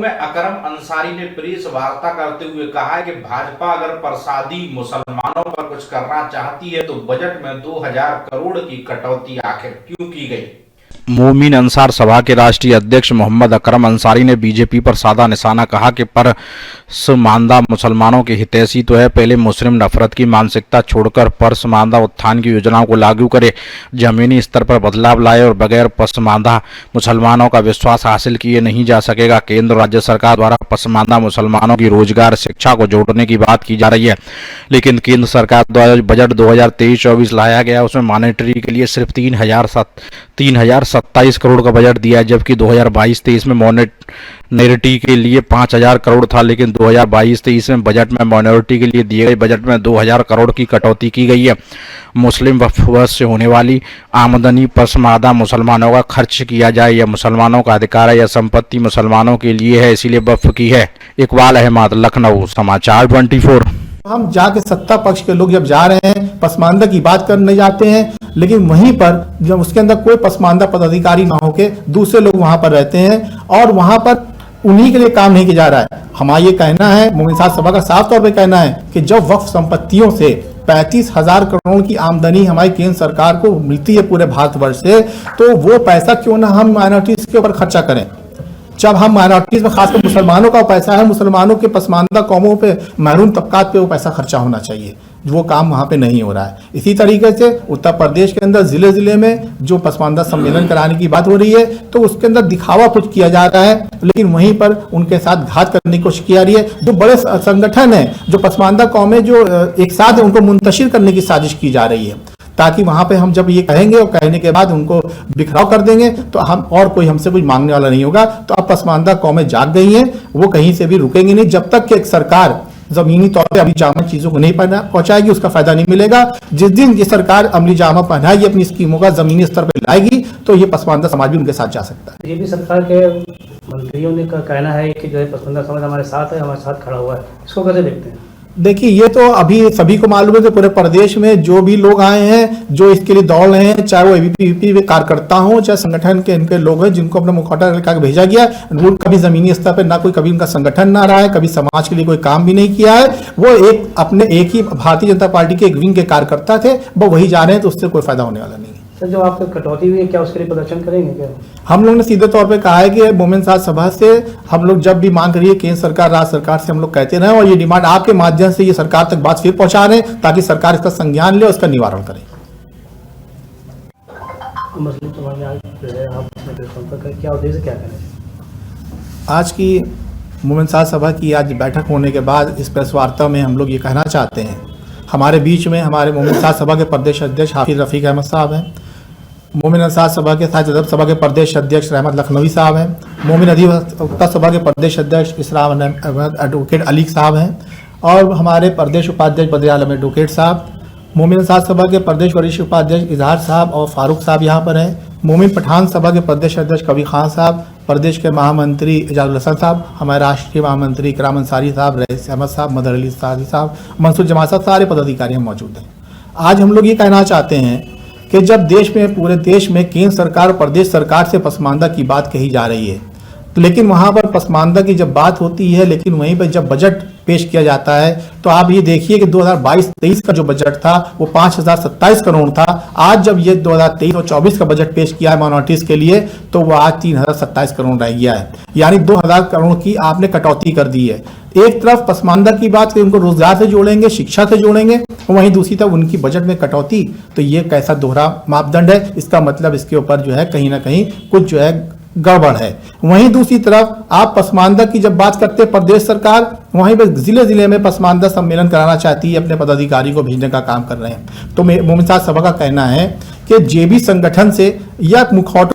में अकरम अंसारी ने प्रेस वार्ता करते हुए कहा है कि भाजपा अगर प्रसादी मुसलमानों पर कुछ करना चाहती है तो बजट में 2000 करोड़ की कटौती आखिर क्यों की गई। मोमिन अंसार सभा के राष्ट्रीय अध्यक्ष मोहम्मद अकरम अंसारी ने बीजेपी पर साधा निशाना कहा कि परसमानदा मुसलमानों के हितैषी तो है, पहले मुस्लिम नफरत की मानसिकता छोड़कर परसमानदा उत्थान की योजनाओं को लागू करे, जमीनी स्तर पर बदलाव लाए और बगैर पसमानदा मुसलमानों का विश्वास हासिल किए नहीं जा सकेगा। केंद्र राज्य सरकार द्वारा पसमानदा मुसलमानों की रोजगार शिक्षा को जोड़ने की बात की जा रही है, लेकिन केंद्र सरकार द्वारा बजट 2023-24 लाया गया उसमें मॉनेटरी के लिए सिर्फ 3027 करोड़ का बजट दिया है, जबकि 2022-23 में माइनॉरिटी के लिए 5000 करोड़ था, लेकिन 2022-23 में बजट में माइनॉरिटी के लिए दिए गए बजट में 2000 करोड़ की कटौती की गई है। मुस्लिम वक्फ से होने वाली आमदनी पसमानदा मुसलमानों का खर्च किया जाए, यह मुसलमानों का अधिकार है, यह संपत्ति मुसलमानों के लिए है, इसीलिए वक्फ की है। इकबाल अहमद, लखनऊ, समाचार 24। हम जाके सत्ता पक्ष के लोग जब जा रहे हैं पसमानदा की बात करने जाते हैं, लेकिन वहीं पर जब उसके अंदर कोई पसमानदा पदाधिकारी ना होके दूसरे लोग वहां पर रहते हैं और वहां पर उन्हीं के लिए काम नहीं किया जा रहा है। हमारा ये कहना है, मोमिन साहब सभा का साफ तौर पे कहना है कि जब वक्फ संपत्तियों से 35,000 करोड़ की आमदनी हमारी केंद्र सरकार को मिलती है पूरे भारतवर्ष से, तो वो पैसा क्यों ना हम माइनॉरिटीज के ऊपर खर्चा करें। जब हम माइनॉरिटीज में खासकर मुसलमानों का पैसा है, मुसलमानों के पसमानदा कौमों पे, महरूम तबकात पे वो पैसा खर्चा होना चाहिए, वो काम वहां पे नहीं हो रहा है। इसी तरीके से उत्तर प्रदेश के अंदर जिले जिले में जो पसमानदा सम्मेलन कराने की बात हो रही है, तो उसके अंदर दिखावा कुछ किया जा रहा है, लेकिन वहीं पर उनके साथ घात करने की कोशिश की जा रही है। जो बड़े संगठन है, जो पसमानदा कौमें जो एक साथ उनको मुंतशिर करने की साजिश की जा रही है, ताकि वहां पे हम जब ये कहेंगे और कहने के बाद उनको बिखराव कर देंगे तो हम और कोई हमसे कुछ मांगने वाला नहीं होगा। तो अब पसमानदा कौमें जाग गई हैं, वो कहीं से भी रुकेंगी नहीं जब तक कि एक सरकार जमीनी तौर पे अमली जामा चीजों को नहीं पहुंचाएगी, उसका फायदा नहीं मिलेगा। जिस दिन ये सरकार अमली जामा पहनाएगी, अपनी स्कीमों का जमीनी स्तर पर लाएगी, तो ये पसमानदा समाज भी उनके साथ जा सकता है। ये भी सरकार के मंत्रियों ने का कहना है कि जो है पसमानदा समाज हमारे साथ है, हमारे साथ खड़ा हुआ है, इसको कैसे देखते हैं? देखिए, ये तो अभी सभी को मालूम है कि पूरे प्रदेश में जो भी लोग आए हैं, जो इसके लिए दौड़ रहे हैं, चाहे वो एबीपी कार्यकर्ता हो, चाहे संगठन के इनके लोग हैं जिनको अपना मुखौटा लगा के भेजा गया, वो कभी जमीनी स्तर पर ना कोई कभी उनका संगठन ना रहा है, कभी समाज के लिए कोई काम भी नहीं किया है। वो एक ही भारतीय जनता पार्टी के एक विंग के कार्यकर्ता थे, वो वही जा रहे हैं, तो उससे कोई फायदा होने वाला नहीं है। सर, जो आपको कटौती हुई है, क्या उसके लिए प्रदर्शन करेंगे? क्या हम लोग ने सीधे तौर पे कहा है कि मोमिन साहब सभा से हम लोग जब भी मांग करिए केंद्र सरकार, राज्य सरकार से हम लोग कहते रहे, और ये डिमांड आपके माध्यम से ये सरकार तक बात फिर पहुंचा रहे हैं ताकि सरकार इसका संज्ञान ले और इसका निवारण करे। मुस्लिम समाज आप क्या उद्देश्य क्या करें? आज की मोमिन साहब सभा की आज बैठक होने के बाद इस प्रेस वार्ता में हम लोग ये कहना चाहते हैं, हमारे बीच में हमारे मोमिन साहब सभा के प्रदेश अध्यक्ष हाफिज रफीक अहमद साहब हैं, मोमिन अंसार सभा के साथ अदब सभा के प्रदेश अध्यक्ष रहमत लखनवी साहब हैं, मोमिन अधिवक्ता सभा के प्रदेश अध्यक्ष इसराम अहमद एडवोकेट अली साहब हैं, और हमारे प्रदेश उपाध्यक्ष बद्र आलम एडवोकेट साहब, मोमिन अंसार सभा के प्रदेश वरिष्ठ उपाध्यक्ष इजहार साहब और फारूक साहब यहाँ पर हैं, मोमिन पठान सभा के प्रदेश अध्यक्ष कबीर खान साहब, प्रदेश के महामंत्री एजाजुल हसन साहब, हमारे राष्ट्रीय महामंत्री इकराम अंसारी साहब, रईस अहमद साहब, मदर अली साहब, मंसूर जमात साहब, सारे पदाधिकारी हम मौजूद हैं। आज हम लोग ये कहना चाहते हैं कि जब देश में, पूरे देश में केंद्र सरकार और प्रदेश सरकार से पसमानदा की बात कही जा रही है, लेकिन वहां पर पसमानदा की जब बात होती है, लेकिन वहीं पर जब बजट पेश किया जाता है, तो आप ये देखिए कि 2022-23 का जो बजट था वो 5027 करोड़ था। आज जब ये 2023 और 24 का बजट पेश किया है माइनॉरिटीज के लिए, तो वो आज 3027 करोड़ रह गया है, यानी 2000 करोड़ की आपने कटौती कर दी है। एक तरफ पसमानदा की बात, उनको रोजगार से जोड़ेंगे, शिक्षा से जोड़ेंगे, वहीं दूसरी तरफ उनकी बजट में कटौती, तो ये कैसा दोहरा मापदंड है? इसका मतलब इसके ऊपर जो है कहीं ना कहीं कुछ जो है गड़बड़ है। वहीं दूसरी तरफ आप पसमानदा की जब बात करते हैं प्रदेश सरकार, वहीं पर जिले जिले में पसमानदा सम्मेलन कराना चाहती है, अपने पदाधिकारी को भेजने का काम कर रहे हैं। तो मोमिन साहब सभा का कहना है कि जेबी संगठन से या मुखौटा